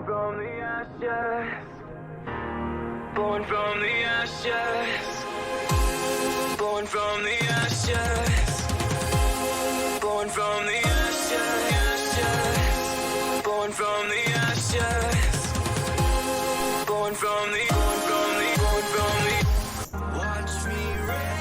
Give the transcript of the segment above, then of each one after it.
from the ashes. Born from the ashes. Born from the ashes. Born from the ashes. Born from the ashes. Born from the. Watch me rain.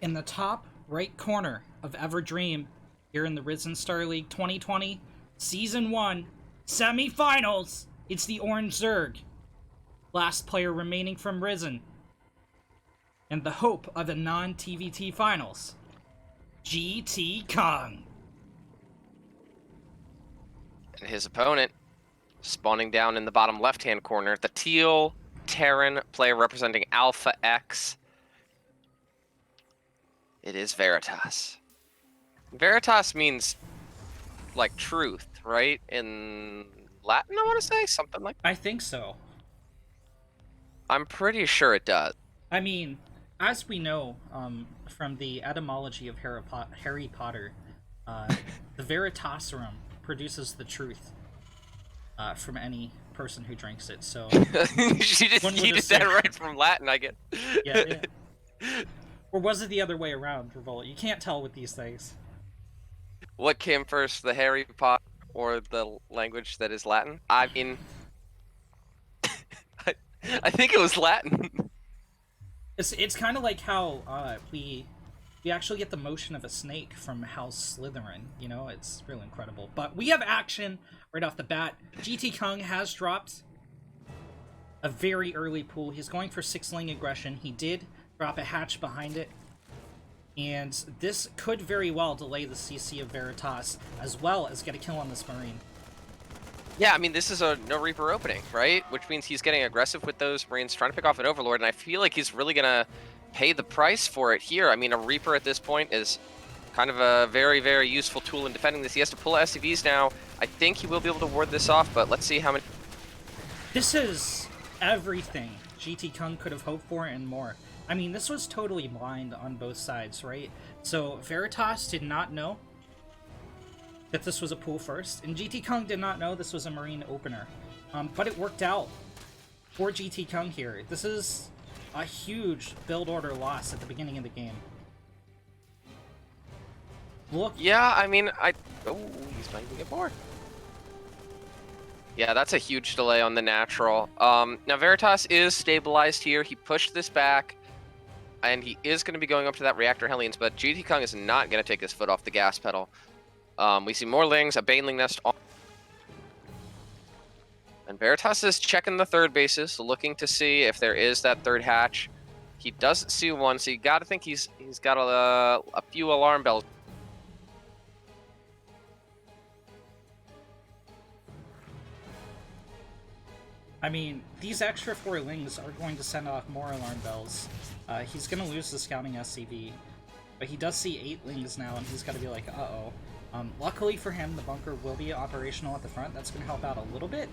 In the top right corner of Everdream, here in the Risen Star League 2020 Season 1 SemiFinals, it's the Orange Zerg, last player remaining from Risen, and the hope of the non-TVT finals, GTKung. And his opponent, spawning down in the bottom left-hand corner, the teal Terran player representing Alpha X. It is Veritas. Veritas means, like, truth, right? In Latin, I want to say? Something like that. I think so. I'm pretty sure it does. I mean, as we know from the etymology of Harry Potter, the Veritaserum produces the truth from any person who drinks it, so... She just yeeted that right from Latin, I get. Yeah. Or was it the other way around, Revolt? You can't tell with these things. What came first, the Harry Potter or the language that is Latin? I mean, I think it was Latin. It's kind of like how we actually get the motion of a snake from House Slytherin. You know, it's really incredible. But we have action right off the bat. GTKung has dropped a very early pool. He's going for 6-ling aggression. He did drop a hatch behind it. And this could very well delay the CC of Veritas, as well as get a kill on this Marine. Yeah, I mean, this is a no Reaper opening, right? Which means he's getting aggressive with those Marines, trying to pick off an Overlord, and I feel like he's really going to pay the price for it here. I mean, a Reaper at this point is kind of a very, very useful tool in defending this. He has to pull SCVs now. I think he will be able to ward this off, but let's see how many... This is everything GTKung could have hoped for and more. I mean, this was totally blind on both sides, right? So Veritas did not know that this was a pool first, and GTKung did not know this was a Marine opener. But it worked out for GTKung here. This is a huge build order loss at the beginning of the game. Look. Yeah, I mean, oh, he's not even get bored. Yeah, that's a huge delay on the natural. Now Veritas is stabilized here. He pushed this back, and he is going to be going up to that Reactor Hellions, but GTKung is not going to take his foot off the gas pedal. We see more Lings, a Baneling nest on. And Veritas is checking the third bases, looking to see if there is that third hatch. He doesn't see one, so you got to think he's got a few alarm bells. I mean, these extra 4 Lings are going to send off more alarm bells. He's going to lose the scouting SCV, but he does see 8 Lings now, and he's got to be like, uh-oh. Luckily for him, the bunker will be operational at the front. That's going to help out a little bit,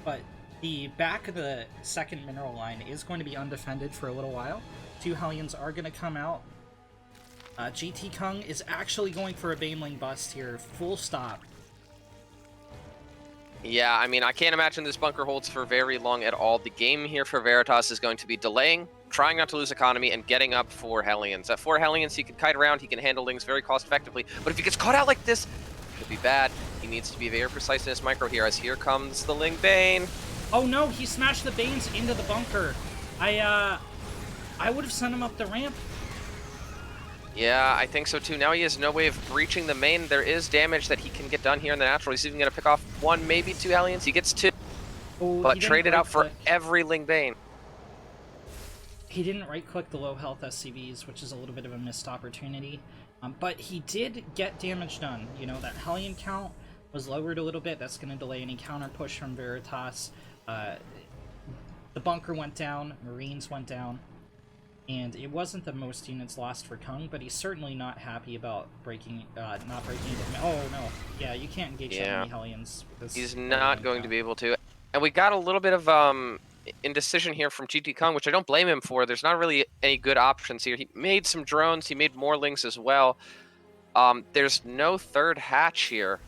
but the back of the second mineral line is going to be undefended for a little while. 2 Hellions are going to come out. GTKung is actually going for a Baneling bust here, full stop. Yeah, I mean, I can't imagine this bunker holds for very long at all. The game here for Veritas is going to be delaying, trying not to lose economy, and getting up 4 Hellions. At 4 Hellions, he can kite around, he can handle Lings very cost-effectively, but if he gets caught out like this, it could be bad. He needs to be very precise in his micro here, as here comes the Ling Bane. Oh no, he smashed the Banes into the bunker. I would have sent him up the ramp. Yeah, I think so too. Now he has no way of breaching the main. There is damage that he can get done here in the natural. He's even going to pick off 1, maybe 2 Hellions. He gets 2, but traded out for every Ling Bane. He didn't right-click the low-health SCVs, which is a little bit of a missed opportunity. But he did get damage done. You know, that Hellion count was lowered a little bit. That's going to delay any counter push from Veritas. The bunker went down. Marines went down. and it wasn't the most units lost for Kung, but he's certainly not happy about not breaking it. Oh no, yeah, you can't engage that many Hellions. He's not going to be able to. And we got a little bit of indecision here from GTKung, which I don't blame him for. There's not really any good options here. He made some drones, he made more lings as well. There's no third hatch here.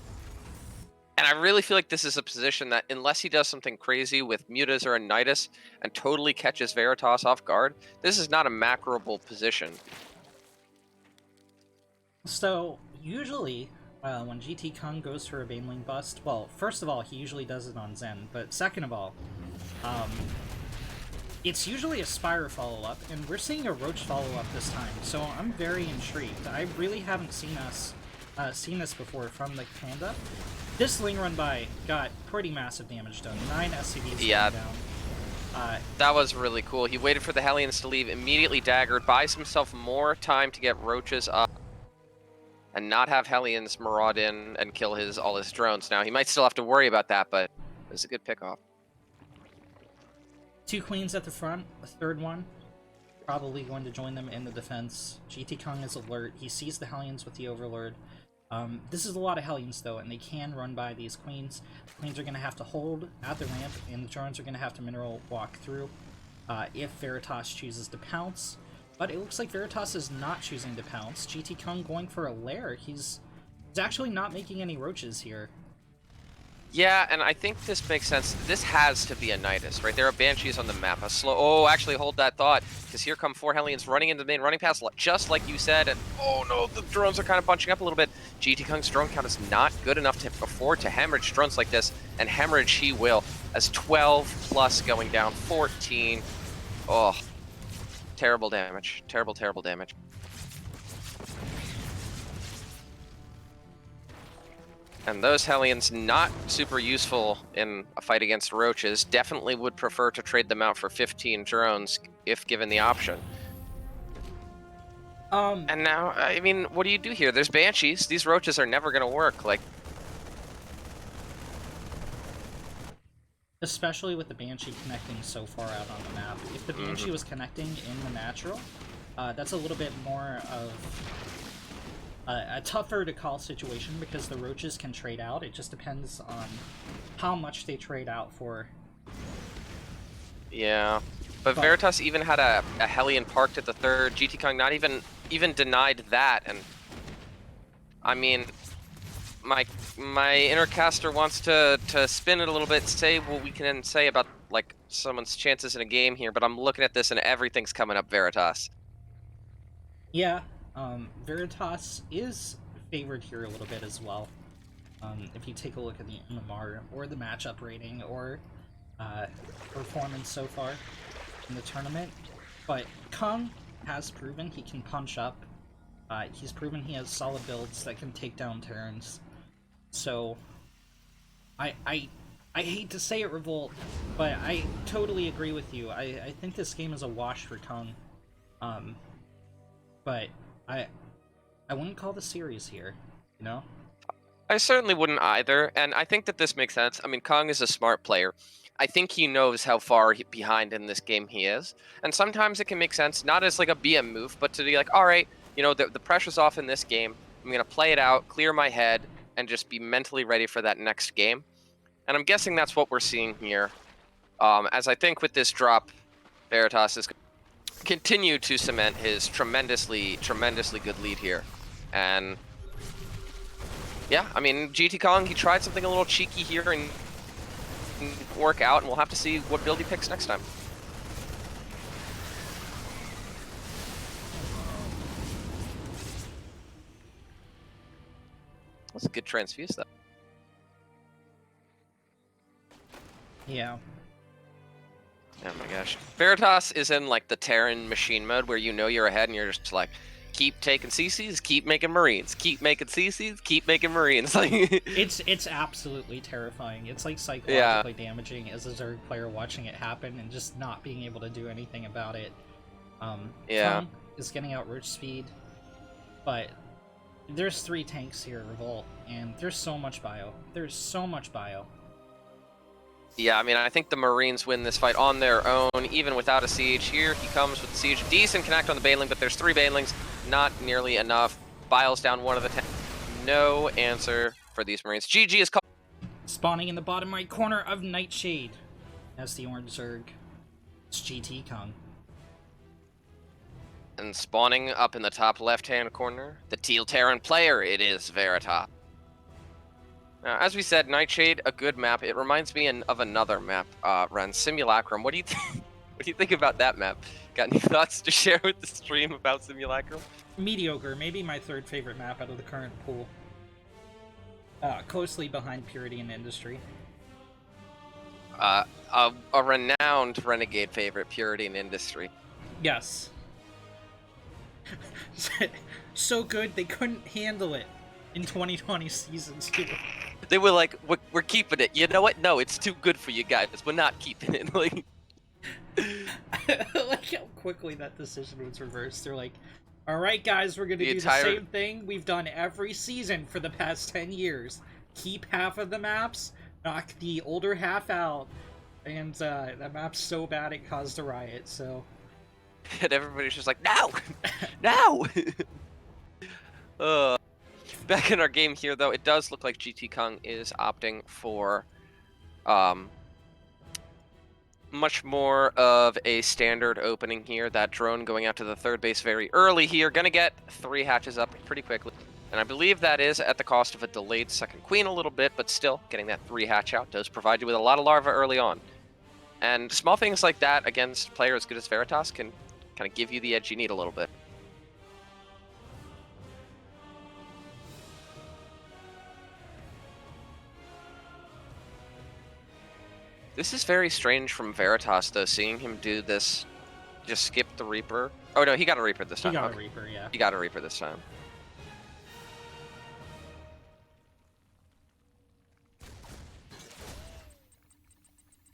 And I really feel like this is a position that, unless he does something crazy with Mutas or a Nidus and totally catches Veritas off guard, this is not a macroable position. So, usually, when GTKung goes for a Baneling bust, well, first of all, he usually does it on Zen, but second of all, it's usually a Spire follow-up, and we're seeing a Roach follow-up this time, so I'm very intrigued. I really haven't seen this before from the Panda. This Ling run by got pretty massive damage done. 9 SCVs down. That was really cool. He waited for the Hellions to leave, immediately daggered, buys himself more time to get Roaches up, and not have Hellions maraud in and kill all his drones. Now, he might still have to worry about that, but it was a good pickoff. 2 Queens at the front, a third one. Probably going to join them in the defense. GTKung is alert. He sees the Hellions with the Overlord. This is a lot of Hellions, though, and they can run by these Queens. The Queens are going to have to hold at the ramp, and the drones are going to have to mineral walk through if Veritas chooses to pounce. But it looks like Veritas is not choosing to pounce. GTKung going for a lair. He's actually not making any Roaches here. Yeah, and I think this makes sense. This has to be a Nidus, right? There are Banshees on the map. Oh, actually, hold that thought, because here come 4 Hellions running into the main running pass, just like you said, and oh no, the drones are kind of bunching up a little bit. GTKung's drone count is not good enough to afford to hemorrhage drones like this, and hemorrhage he will, as 12 plus going down, 14. Oh, terrible damage. Terrible, terrible damage. And those Hellions, not super useful in a fight against Roaches, definitely would prefer to trade them out for 15 drones if given the option. And now, I mean, what do you do here? There's Banshees. These Roaches are never going to work. Like, especially with the Banshee connecting so far out on the map. If the Banshee was connecting in the natural, that's a little bit more of a tougher to call situation because the Roaches can trade out. It just depends on how much they trade out for. Yeah, but Veritas even had a Hellion parked at the third. GTKung not even denied that, and I mean, my inner caster wants to spin it a little bit, say what we can say about like someone's chances in a game here, but I'm looking at this and everything's coming up Veritas. Yeah. Veritas is favored here a little bit as well. If you take a look at the MMR or the matchup rating or performance so far in the tournament. But Kung has proven he can punch up. He's proven he has solid builds that can take down Terrans. So, I hate to say it, Revolt, but I totally agree with you. I think this game is a wash for Kung. But I wouldn't call the series here, you know? I certainly wouldn't either, and I think that this makes sense. I mean, Kung is a smart player. I think he knows how far behind in this game he is, and sometimes it can make sense, not as like a BM move, but to be like, all right, you know, the pressure's off in this game. I'm going to play it out, clear my head, and just be mentally ready for that next game. And I'm guessing that's what we're seeing here. As I think with this drop, Veritas is continue to cement his tremendously good lead here. And yeah, I mean, GTKung, he tried something a little cheeky here and work out, and we'll have to see what build he picks next time. That's a good transfuse, though. Yeah. Oh my gosh. Veritas is in like the Terran machine mode where you know you're ahead and you're just like, keep taking CCs, keep making Marines, keep making CCs, keep making Marines. Like it's absolutely terrifying. It's like psychologically damaging as a Zerg player watching it happen and just not being able to do anything about it. Kung is getting out Roach speed, but there's 3 tanks here, Revolt, and there's so much bio. There's so much bio. Yeah, I mean, I think the Marines win this fight on their own, even without a siege. Here he comes with the siege. Decent connect on the Baneling, but there's 3 Banelings. Not nearly enough. Biles down one of the 10. No answer for these Marines. GG is called. Spawning in the bottom right corner of Nightshade as the Orange Zerg. It's GTKung. And spawning up in the top left-hand corner, the Teal Terran player, it is Veritas. Now, as we said, Nightshade, a good map. It reminds me of another map, Ren, Simulacrum. What do you what do you think about that map? Got any thoughts to share with the stream about Simulacrum? Mediocre, maybe my 3rd favorite map out of the current pool. Closely behind Purity and Industry. A renowned Renegade favorite, Purity and Industry. Yes. So good, they couldn't handle it in 2020 Season 2. They were like, we're keeping it. You know what? No, it's too good for you guys. We're not keeping it. Like, like how quickly that decision was reversed. They're like, alright guys, we're gonna do the same thing we've done every season for the past 10 years. Keep half of the maps, knock the older half out, and that map's so bad it caused a riot, so... And everybody's just like, no! No! Back in our game here, though, it does look like GTKung is opting for much more of a standard opening here. That drone going out to the 3rd base very early here. Gonna get 3 hatches up pretty quickly. And I believe that is at the cost of a delayed 2nd queen a little bit, but still, getting that 3 hatch out does provide you with a lot of larvae early on. And small things like that against a player as good as Veritas can kind of give you the edge you need a little bit. This is very strange from Veritas, though, seeing him do this. Just skip the Reaper. Oh, no, he got a Reaper this time. He got a Reaper, yeah. He got a Reaper this time.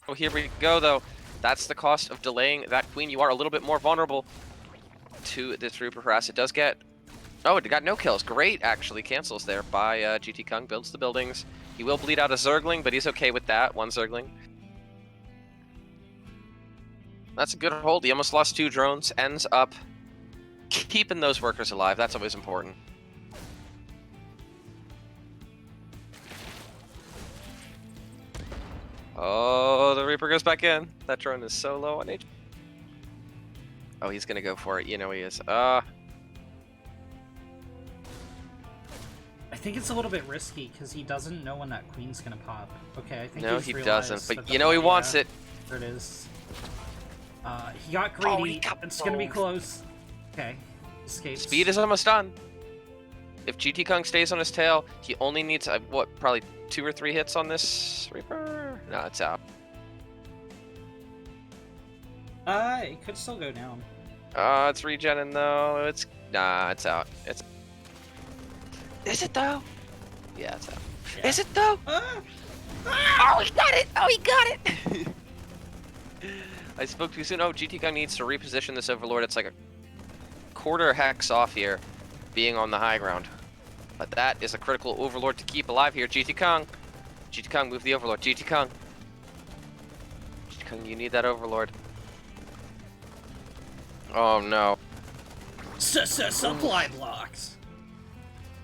Oh, here we go, though. That's the cost of delaying that queen. You are a little bit more vulnerable to this Reaper harass. It does get... Oh, it got no kills. Great, actually. Cancels there by GTKung. Builds the buildings. He will bleed out a Zergling, but he's okay with that. 1 Zergling. That's a good hold. He almost lost 2 drones. Ends up keeping those workers alive. That's always important. Oh, the Reaper goes back in. That drone is so low on HP. Oh, he's gonna go for it. You know he is. I think it's a little bit risky because he doesn't know when that queen's gonna pop. Okay, I think no, he doesn't. But you know he wants it. There it is. He got greedy. It's gonna be close. Okay, escapes. Speed is almost done. If GTKung stays on his tail, he only needs what, probably 2 or 3 hits on this Reaper. No, it's out. It could still go down. It's regenning though. Nah, it's out. Is it though? Yeah, it's out. Yeah. Is it though? Oh, he got it! Oh, he got it! I spoke too soon. Oh, GTKung needs to reposition this Overlord. It's like a quarter hex off here, being on the high ground. But that is a critical Overlord to keep alive here. GTKung. GTKung, move the Overlord. GTKung. GTKung, you need that Overlord. Oh no. Supply blocks.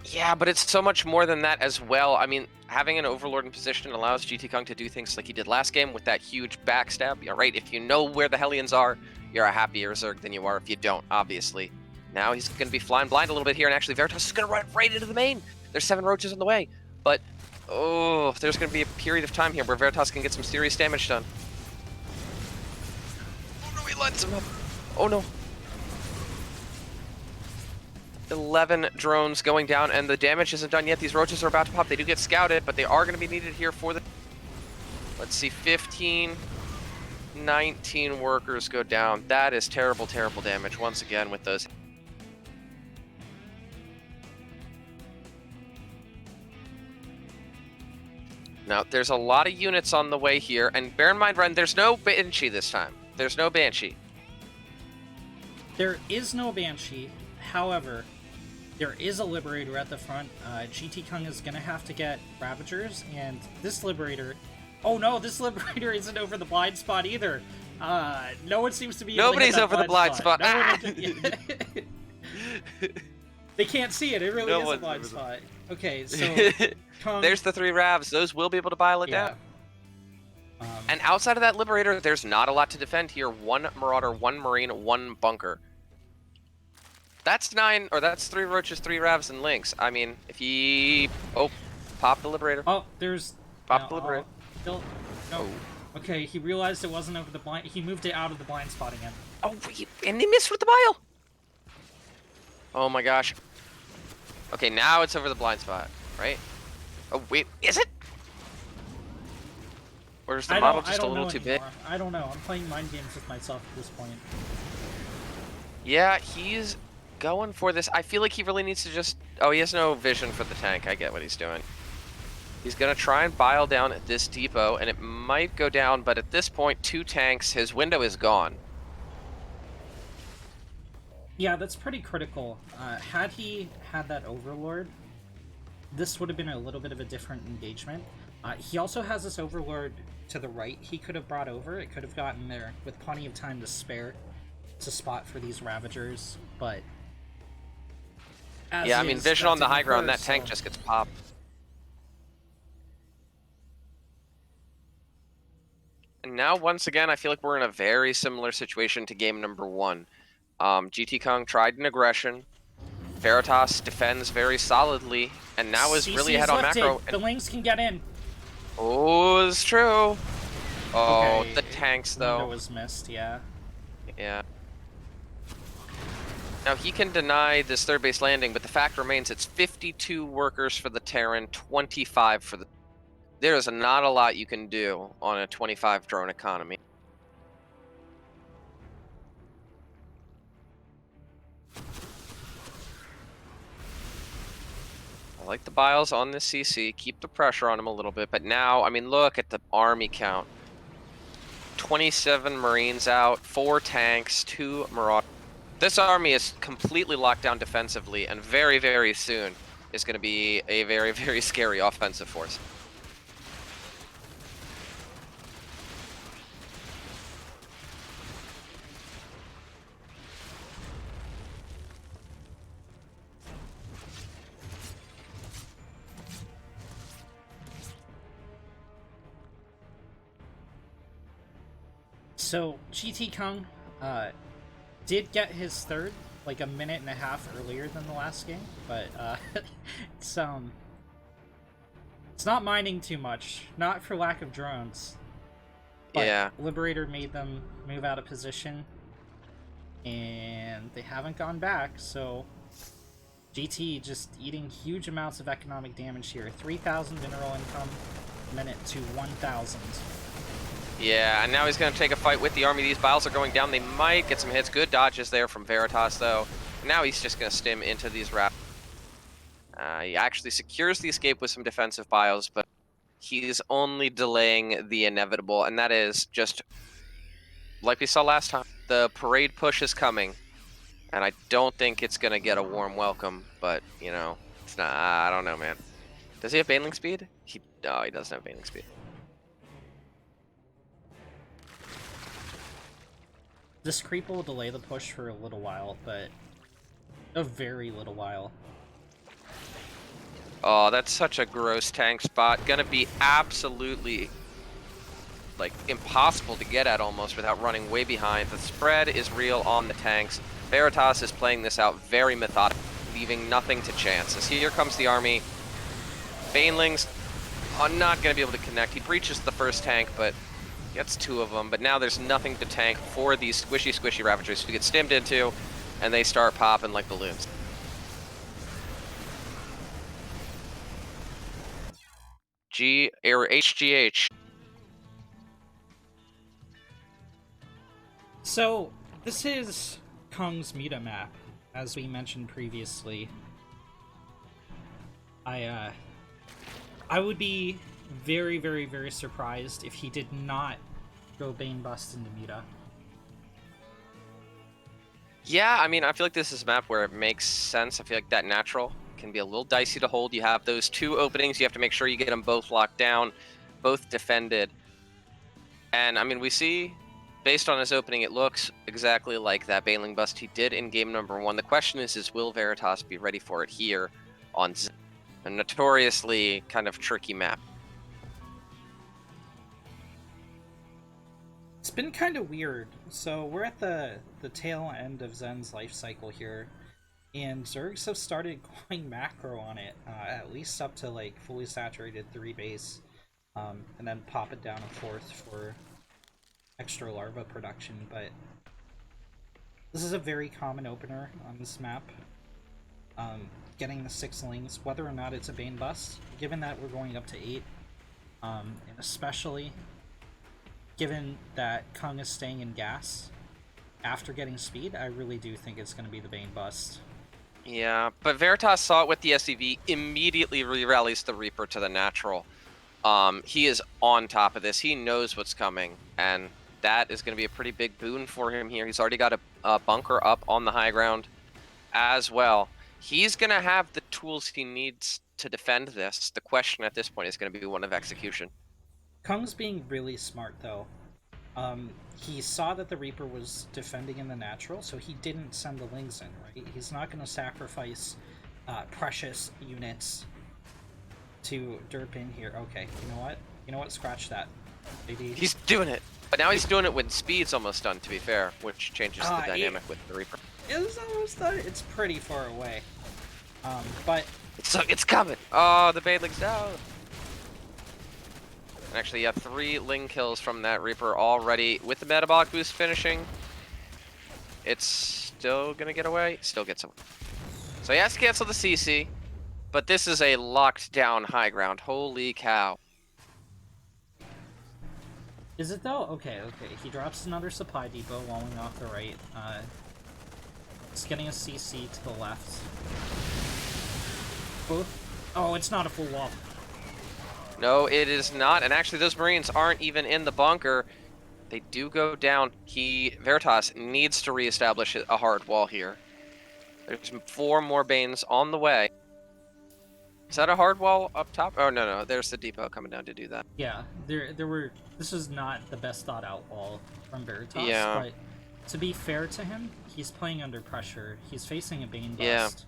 Yeah, but it's so much more than that as well. I mean, having an Overlord in position allows GTKung to do things like he did last game with that huge backstab. You're right, if you know where the Hellions are, you're a happier Zerg than you are if you don't, obviously. Now he's going to be flying blind a little bit here, and actually Veritas is going to run right into the main. There's 7 roaches on the way, but oh, there's going to be a period of time here where Veritas can get some serious damage done. Oh no, he lets him up. Oh no. 11 drones going down, and the damage isn't done yet. These roaches are about to pop. They do get scouted, but they are going to be needed here for the... Let's see, 15, 19 workers go down. That is terrible, terrible damage once again with those. Now, there's a lot of units on the way here, and bear in mind, Ren, there's no Banshee this time. There's no Banshee. There is no Banshee. However, there is a Liberator at the front. GTKung is going to have to get Ravagers, and this Liberator Oh no, this Liberator isn't over the blind spot either. No one seems to be able to hit Nobody's that over the blind spot. No Ah! one They can't see it. It really No is a one's blind over the- spot. Okay, so Kung, There's the 3 Ravs. Those will be able to bile it yeah. down. And outside of that Liberator, there's not a lot to defend here. 1 Marauder, 1 Marine, 1 Bunker. That's 9, or that's 3 Roaches, 3 Ravs, and Lynx. I mean, if he... Oh, pop the Liberator. Oh, there's... Pop the Liberator. No. Okay, he realized it wasn't over the blind... He moved it out of the blind spot again. Oh, and he missed with the bile. Oh my gosh. Okay, now it's over the blind spot, right? Oh, wait, is it? Or is the model just a little too big? I don't know. I'm playing mind games with myself at this point. Yeah, he's going for this. I feel like he really needs to just... Oh, he has no vision for the tank. I get what he's doing. He's going to try and bile down this depot, and it might go down, but at this point, 2 tanks, his window is gone. Yeah, that's pretty critical. Had he had that Overlord, this would have been a little bit of a different engagement. He also has this Overlord to the right he could have brought over. It could have gotten there with plenty of time to spare to spot for these Ravagers, but... Yeah, I mean, vision on the high ground, that tank just gets popped. And now, once again, I feel like we're in a very similar situation to game number 1. GTKung tried an aggression. Veritas defends very solidly, and now is really ahead on macro. The Lynx can get in. Oh, it's true. Oh, Okay, the tanks, though. Window was missed, yeah. Yeah. Now, he can deny this third base landing, but the fact remains it's 52 workers for the Terran, 25 for the... There's not a lot you can do on a 25 drone economy. I like the biles on this CC, keep the pressure on him a little bit, but now, I mean, look at the army count. 27 Marines out, 4 tanks, 2 Marauders. This army is completely locked down defensively, and very, very soon is going to be a very, very scary offensive force. So, GTKung did get his third, like a minute and a half earlier than the last game, but it's not mining too much, not for lack of drones. But Yeah. Liberator made them move out of position, and they haven't gone back, so GT just eating huge amounts of economic damage here. 3,000 mineral income, minute to 1,000. Yeah, and now he's going to take a fight with the army. These biles are going down. They might get some hits. Good dodges there from Veritas, though. Now he's just going to stim into these wraps. He actually secures the escape with some defensive biles, but he's only delaying the inevitable, and that is just like we saw last time. The parade push is coming, and I don't think it's going to get a warm welcome, but, you know, it's not. I don't know, man. Does he have Baneling speed? No, he doesn't have Baneling speed. This creep will delay the push for a little while, but a very little while. Oh, that's such a gross tank spot. Gonna be absolutely, like, impossible to get at almost without running way behind. The spread is real on the tanks. Veritas is playing this out very methodically, leaving nothing to chance. As here comes the army. Banelings are not gonna be able to connect. He breaches the first tank, but gets 2 of them. But now there's nothing to tank for these squishy Ravagers to get stimmed into, and they start popping like balloons. HGH. So, this is Kung's meta map, as we mentioned previously. I would be very, very, very surprised if he did not go Bane Bust into meta. Yeah, I mean, I feel like this is a map where it makes sense. I feel like that natural can be a little dicey to hold. You have those 2 openings. You have to make sure you get them both locked down. both defended. And I mean, we see, based on his opening, it looks exactly like that Baneling bust he did in game number 1. The question is will Veritas be ready for it here on a notoriously kind of tricky map? It's been kind of weird. So we're at the tail end of Zen's life cycle here, and Zergs have started going macro on it, at least up to like fully saturated 3 base, and then pop it down a 4th for extra larva production. But this is a very common opener on this map. Getting the 6 lings, whether or not it's a Bane bust, given that we're going up to 8, and especially given that Kung is staying in gas after getting speed, I really do think it's going to be the Bane bust. Yeah, but Veritas saw it with the SCV, immediately re-rallies the Reaper to the natural. He is on top of this. He knows what's coming, and that is going to be a pretty big boon for him here. He's already got a bunker up on the high ground as well. He's going to have the tools he needs to defend this. The question at this point is going to be one of execution. Kung's being really smart, though. He saw that the Reaper was defending in the natural, so he didn't send the Lings in, right? He's not going to sacrifice precious units to derp in here. Okay, you know what? You know what? Scratch that. Maybe. He's doing it. But now he's doing it when speed's almost done, to be fair, which changes the dynamic with the Reaper. It's almost done. It's pretty far away. But... So it's coming! Oh, the Baneling's down! And actually, yeah, 3 Ling kills from that Reaper already. With the metabolic boost finishing, it's still gonna get away. Still gets away. So he has to cancel the CC, but this is a locked down high ground. Holy cow. Is it though? Okay. He drops another supply depot, walling off the right. He's getting a CC to the left. Both. Oh, it's not a full wall. No, it is not. And actually, those Marines aren't even in the bunker. They do go down. Veritas needs to reestablish a hard wall here. There's 4 more Banes on the way. Is that a hard wall up top? Oh, no. There's the depot coming down to do that. Yeah, there were... This is not the best thought out wall from Veritas, yeah. But to be fair to him, he's playing under pressure. He's facing a Bane bust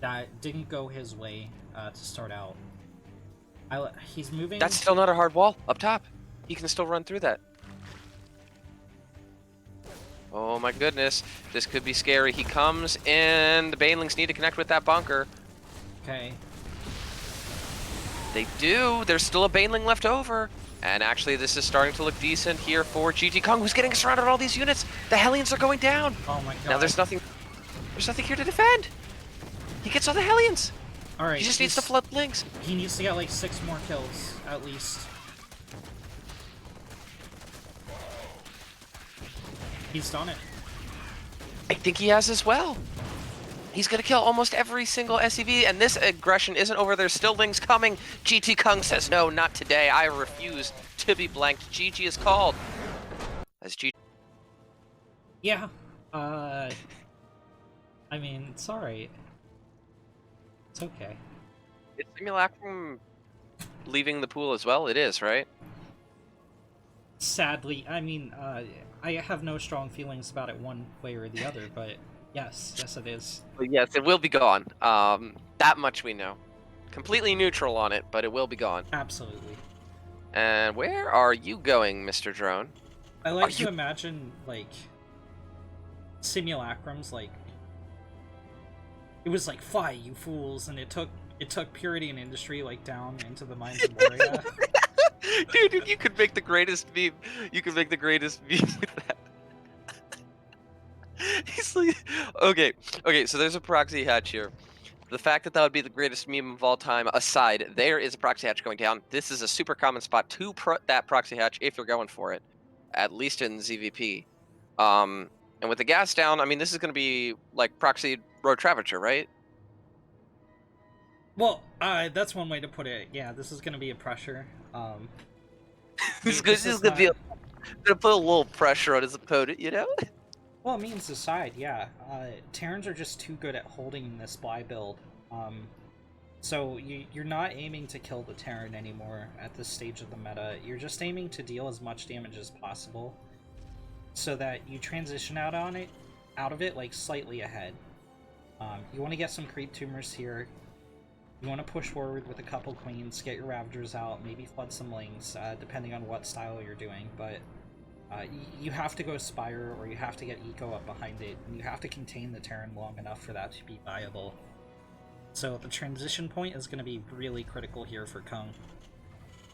that didn't go his way to start out. He's moving... That's still not a hard wall up top. He can still run through that. Oh my goodness. This could be scary. He comes in. The Banelings need to connect with that bunker. Okay. They do. There's still a Baneling left over. And actually, this is starting to look decent here for GTKung, who's getting surrounded on all these units. The Hellions are going down. Oh my god. Now there's nothing here to defend. He gets all the Hellions. All right. He just needs to flood Lings. He needs to get like 6 more kills, at least. He's done it. I think he has as well. He's going to kill almost every single SCV, and this aggression isn't over. There's still Lings coming. GTKung says, no, not today. I refuse to be blanked. GG is called. As G. Yeah. I mean, it's alright. It's okay. Is Simulacrum leaving the pool as well? It is, right? Sadly, I mean, I have no strong feelings about it one way or the other, but yes it is. Well, yes, it will be gone. That much we know. Completely neutral on it, but it will be gone. Absolutely. And where are you going, Mr. Drone? I like to imagine, like, simulacrums, like, it was like, "Fly, you fools," and it took Purity and Industry, like, down into the mines of Moria. Dude, you could make the greatest meme. You could make the greatest meme with that. He's like, okay, so there's a proxy hatch here. The fact that would be the greatest meme of all time aside, there is a proxy hatch going down. This is a super common spot to that proxy hatch if you're going for it, at least in ZVP. And with the gas down, I mean, this is going to be like proxy road Travature, right? Well, that's one way to put it. Yeah, this is going to be a pressure. This is going to put a little pressure on his opponent, you know? Well, memes aside, yeah. Terrans are just too good at holding this buy build. So you're not aiming to kill the Terran anymore at this stage of the meta. You're just aiming to deal as much damage as possible, so that you transition out of it like slightly ahead. You want to get some creep tumors here. You want to push forward with a couple queens, get your Ravagers out, maybe flood some lings, depending on what style you're doing. But you have to go Spire, or you have to get Eco up behind it, and you have to contain the Terran long enough for that to be viable. So the transition point is going to be really critical here for Kung.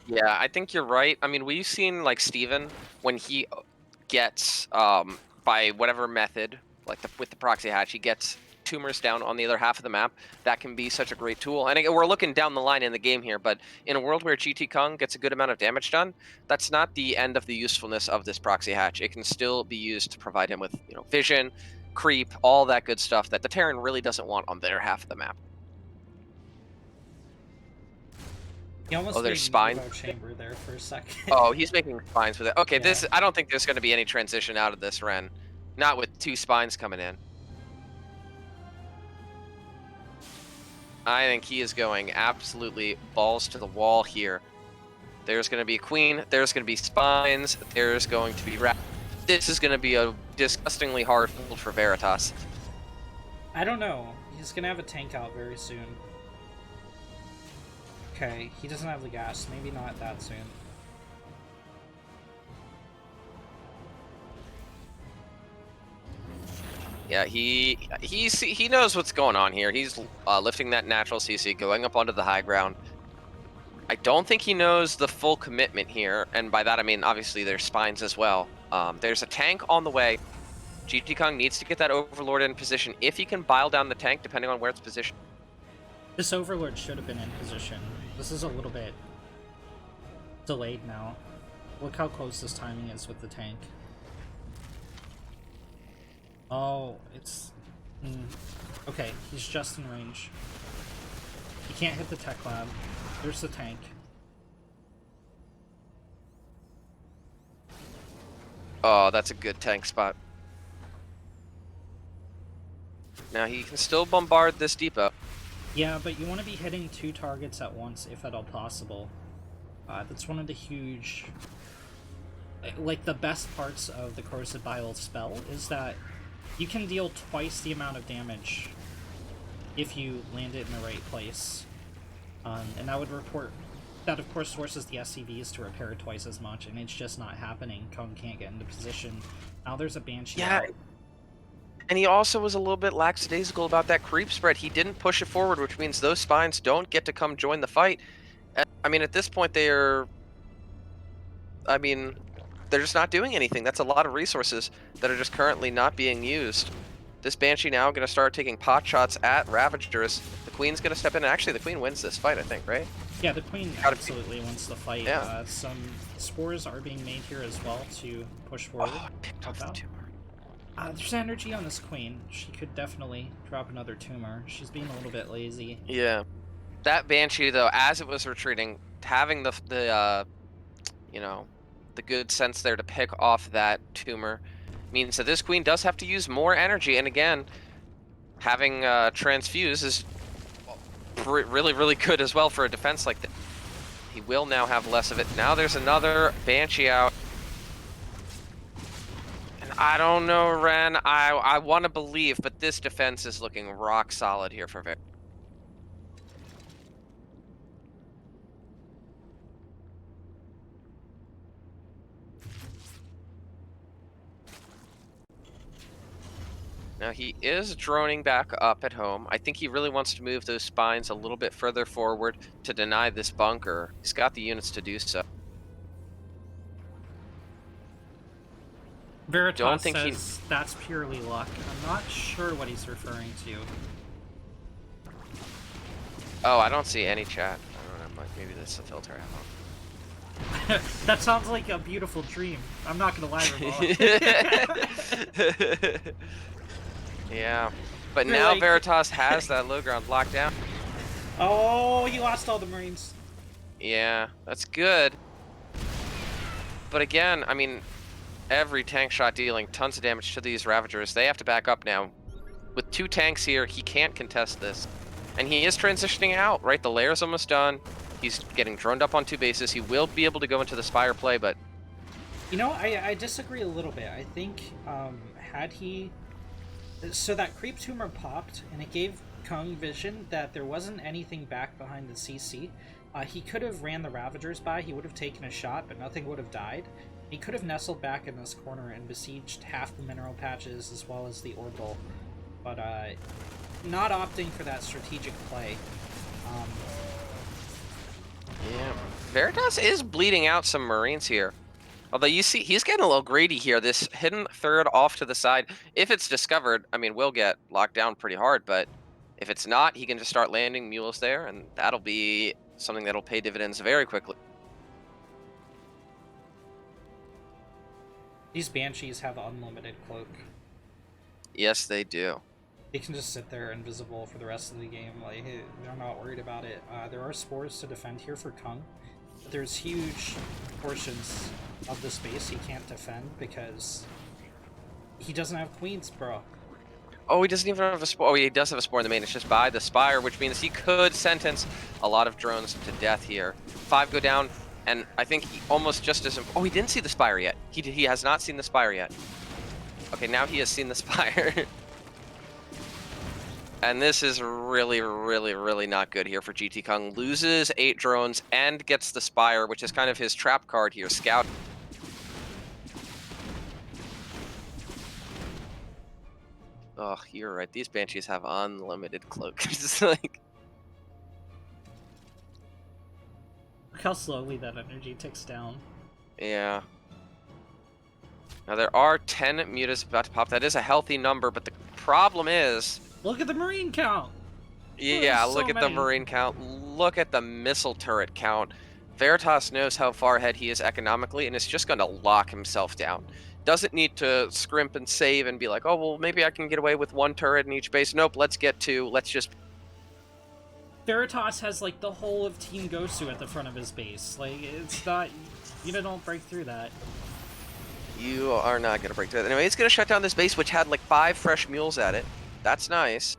Yeah, I think you're right. I mean, we've seen like Steven, when he gets by whatever method, like with the proxy hatch, he gets tumors down on the other half of the map. That can be such a great tool. And again, we're looking down the line in the game here, but in a world where GTKung gets a good amount of damage done, that's not the end of the usefulness of this proxy hatch. It can still be used to provide him with, you know, vision, creep, all that good stuff that the Terran really doesn't want on their half of the map. He almost Oh, made there's spine chamber there for a second. Oh, he's making spines with it. Okay, Yeah. this, I don't think there's going to be any transition out of this Ren. Not with 2 spines coming in. I think he is going absolutely balls to the wall here. There's going to be a queen. There's going to be spines. There's going to be This is going to be a disgustingly hard hold for Veritas. I don't know. He's going to have a tank out very soon. Okay, he doesn't have the gas. Maybe not that soon. Yeah, he knows what's going on here. He's lifting that natural CC, going up onto the high ground. I don't think he knows the full commitment here, and by that I mean obviously there's spines as well. There's a tank on the way. GTKung needs to get that Overlord in position. If he can bile down the tank, depending on where it's positioned. This Overlord should have been in position. This is a little bit delayed now. Look how close this timing is with the tank. Oh, it's... Okay, he's just in range. He can't hit the tech lab. There's the tank. Oh, that's a good tank spot. Now he can still bombard this depot. Yeah, but you want to be hitting 2 targets at once, if at all possible. That's one of the huge... Like, the best parts of the Corrosive Bile spell is that you can deal twice the amount of damage if you land it in the right place. And that would report... That, of course, forces the SCVs to repair twice as much, and it's just not happening. Kung can't get into position. Now there's a Banshee out. And he also was a little bit lackadaisical about that creep spread. He didn't push it forward, which means those spines don't get to come join the fight. I mean, at this point, they're just not doing anything. That's a lot of resources that are just currently not being used. This Banshee now going to start taking pot shots at Ravagers. The Queen's going to step in. And actually, the Queen wins this fight, I think, right? Yeah, the Queen absolutely wins the fight. Yeah. Some spores are being made here as well to push forward. Oh, I picked off the tumor. There's energy on this Queen. She could definitely drop another tumor. She's being a little bit lazy. Yeah. That Banshee, though, as it was retreating, having the you know, the good sense there to pick off that tumor means that this Queen does have to use more energy. And again, having transfuse is really, really good as well for a defense like that. He will now have less of it. Now there's another Banshee out. And I don't know, Ren. I want to believe, but this defense is looking rock solid here for Veritas. Now he is droning back up at home. I think he really wants to move those spines a little bit further forward to deny this bunker. He's got the units to do so. Veritas says that's purely luck. I'm not sure what he's referring to. Oh, I don't see any chat. I don't know, maybe that's a filter I have on. That sounds like a beautiful dream. I'm not gonna lie, Ramon. Yeah, but You're now like... Veritas has that low ground locked down. Oh, he lost all the Marines. Yeah, that's good. But again, I mean, every tank shot dealing tons of damage to these Ravagers. They have to back up now. With 2 tanks here, he can't contest this. And he is transitioning out, right? The layer's almost done. He's getting droned up on 2 bases. He will be able to go into the Spire play, but... You know, I disagree a little bit. I think, had he... So that Creep Tumor popped, and it gave Kung vision that there wasn't anything back behind the CC. He could have ran the Ravagers by, he would have taken a shot, but nothing would have died. He could have nestled back in this corner and besieged half the mineral patches as well as the orbital. But, not opting for that strategic play. Yeah, Veritas is bleeding out some Marines here. Although you see, he's getting a little greedy here. This hidden third off to the side, if it's discovered, I mean, we'll get locked down pretty hard, but if it's not, he can just start landing mules there, and that'll be something that'll pay dividends very quickly. These Banshees have unlimited cloak. Yes, they do. They can just sit there invisible for the rest of the game. Like, they're not worried about it. There are spores to defend here for Kung. But there's huge portions of the space he can't defend because he doesn't have queens, bro. Oh, he doesn't even have a spore. Oh, he does have a spore in the main. It's just by the Spire, which means he could sentence a lot of drones to death here. 5 go down, and I think he almost just as... Oh, he didn't see the Spire yet. He has not seen the Spire yet. Okay, now he has seen the Spire. And this is really, really, really not good here for GTKung. Loses 8 drones and gets the Spire, which is kind of his trap card here. Scout. Oh, you're right. These Banshees have unlimited cloak. It's like... Look how slowly that energy ticks down. Yeah. Now there are 10 mutas about to pop. That is a healthy number, but the problem is... Look at the Marine count! Yeah, so look at the many. Marine count. Look at the missile turret count. Veritas knows how far ahead he is economically, and is just going to lock himself down. Doesn't need to scrimp and save and be like, oh, well, maybe I can get away with 1 turret in each base. Nope, let's get 2. Let's just... Veritas has, like, the whole of Team Gosu at the front of his base. Like, it's not... You don't break through that. You are not going to break through that. Anyway, he's going to shut down this base, which had, like, 5 fresh mules at it. That's nice.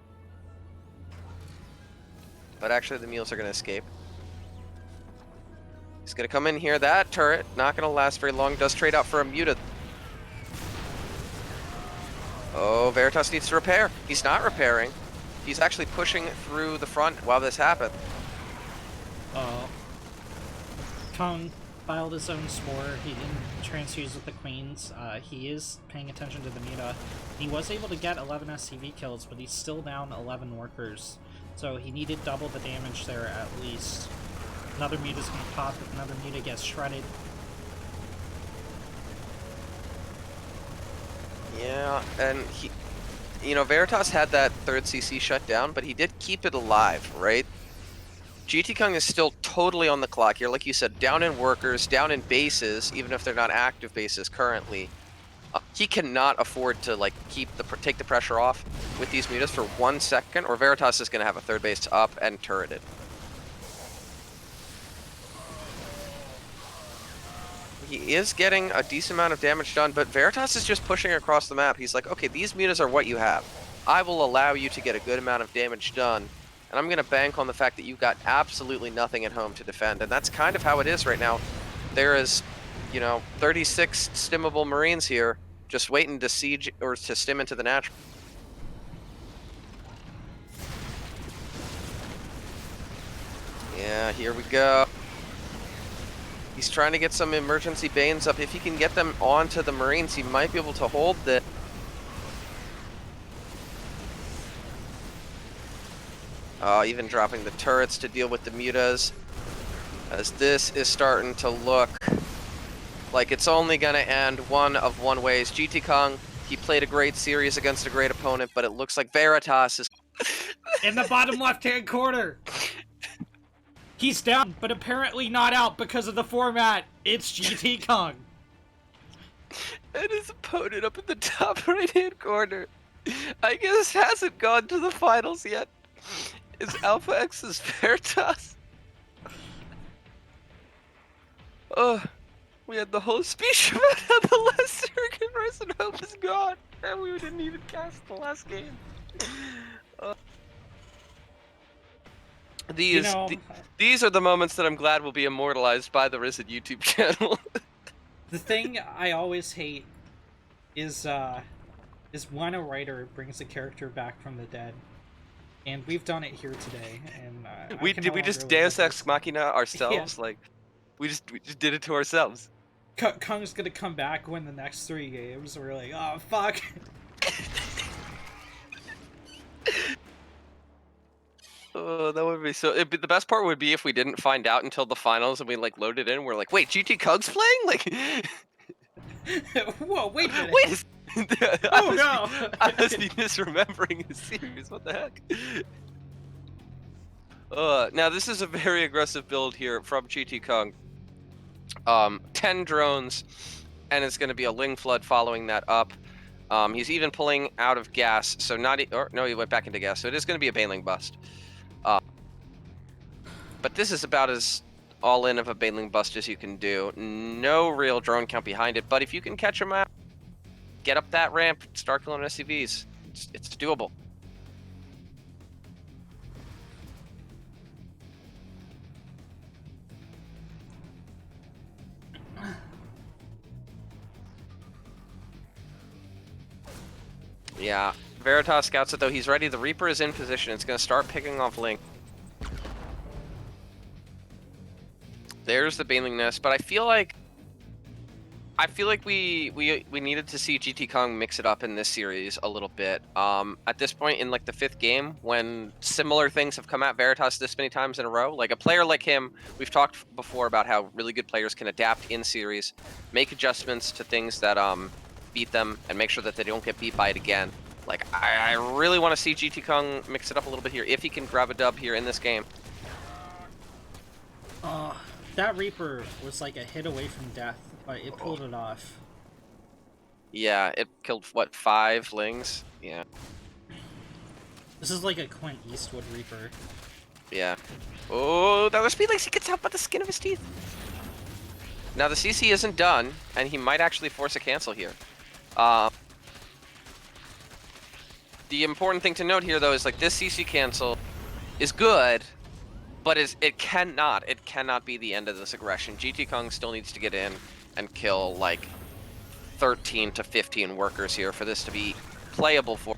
But actually, the mules are going to escape. He's going to come in here. That turret, not going to last very long. Does trade out for a muta. Oh, Veritas needs to repair. He's not repairing. He's actually pushing through the front while this happened. Kung filed his own spore. He didn't transfuse with the queens. He is paying attention to the muta. He was able to get 11 SCV kills, but he's still down 11 workers. So he needed double the damage there at least. Another muta's gonna pop if another muta gets shredded. Yeah, and he... You know, Veritas had that 3rd CC shut down, but he did keep it alive, right? GTKung is still totally on the clock here. Like you said, down in workers, down in bases, even if they're not active bases currently. He cannot afford to, like, take the pressure off with these mutas for 1 second, or Veritas is going to have a 3rd base up and turreted. He is getting a decent amount of damage done, but Veritas is just pushing across the map. He's like, okay, these mutas are what you have. I will allow you to get a good amount of damage done, and I'm going to bank on the fact that you've got absolutely nothing at home to defend, and that's kind of how it is right now. There is, you know, 36 stimmable Marines here, just waiting to siege or to stim into the natural. Yeah, here we go. He's trying to get some emergency Banes up. If he can get them onto the Marines, he might be able to hold the... Even dropping the turrets to deal with the mutas. As this is starting to look like it's only going to end one of one ways. GTKung, he played a great series against a great opponent, but it looks like Veritas is... In the bottom left-hand corner! He's down, but apparently not out because of the format. It's GTKung. And his opponent up in the top right-hand corner, I guess hasn't gone to the finals yet. Is Alpha X's Veritas? We had the whole speech about how the last Surrogate Rise and Hope is gone, and we didn't even cast the last game. These You know, these are the moments that I'm glad will be immortalized by the Risen YouTube channel. the thing I always hate is when a writer brings a character back from the dead, and we've done it here today, and I can no we longer just live Deus with Ex this. Machina Yeah, ourselves? Like we just did it to ourselves. Kung's gonna come back, win the next 3 games. We're like, oh fuck. Oh, that would be so. The best part would be if we didn't find out until the finals and we like loaded in. And we're like, wait, GTKung's playing? Like, Whoa, wait a minute. wait. I Oh must no. I must be misremembering the series. What the heck? Now this is a very aggressive build here from GTKung. 10 drones, and it's going to be a Ling Flood following that up. He's even pulling out of gas, so no, he went back into gas, so it is going to be a Baneling bust. But this is about as all-in of a Baneling bust as you can do. No real drone count behind it, but if you can catch him out, get up that ramp, start killing SCVs. It's doable. Yeah, Veritas scouts it though. He's ready. The Reaper is in position. It's going to start picking off Link. There's the Baneling nest, but I feel like we needed to see GTKung mix it up in this series a little bit. At this point in like the 5th game, when similar things have come at Veritas this many times in a row, like a player like him, we've talked before about how really good players can adapt in series, make adjustments to things that beat them, and make sure that they don't get beat by it again. Like I really want to see GTKung mix it up a little bit here if he can grab a dub here in this game. That Reaper was like a hit away from death, but it pulled it off. Yeah, it killed what, 5 Lings? Yeah. This is like a Clint Eastwood Reaper. Yeah. Oh, that was speed like he gets out by the skin of his teeth. Now the CC isn't done, and he might actually force a cancel here. The important thing to note here, though, is like this CC cancel is good, but it cannot be the end of this aggression. GTKung still needs to get in and kill like 13 to 15 workers here for this to be playable for.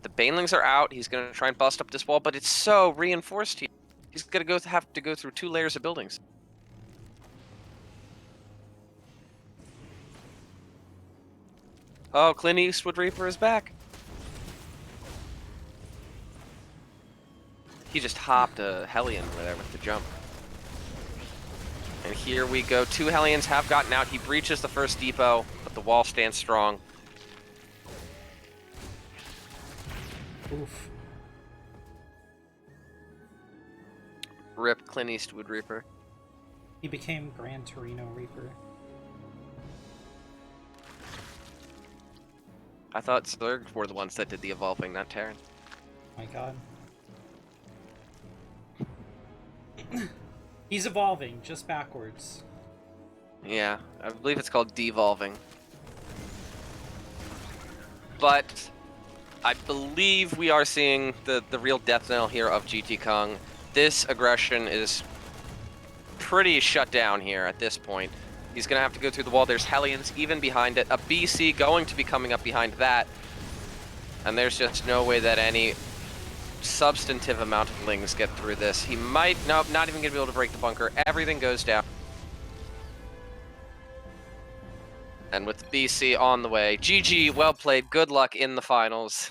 The Banelings are out. He's going to try and bust up this wall, but it's so reinforced here. He's going to have to go through 2 layers of buildings. Oh, Clint Eastwood Reaper is back. He just hopped a Hellion there with the jump. And here we go. 2 Hellions have gotten out. He breaches the first depot, but the wall stands strong. Oof. Rip Clint Eastwood Reaper. He became Gran Torino Reaper. I thought Zerg were the ones that did the evolving, not Terran. My god. He's evolving, just backwards. Yeah, I believe it's called devolving. But I believe we are seeing the real death knell here of GTKung. This aggression is pretty shut down here at this point. He's going to have to go through the wall. There's Hellions even behind it. A BC going to be coming up behind that. And there's just no way that any substantive amount of Lings get through this. He might, nope, not even going to be able to break the bunker. Everything goes down. And with the BC on the way, GG, well played, good luck in the finals.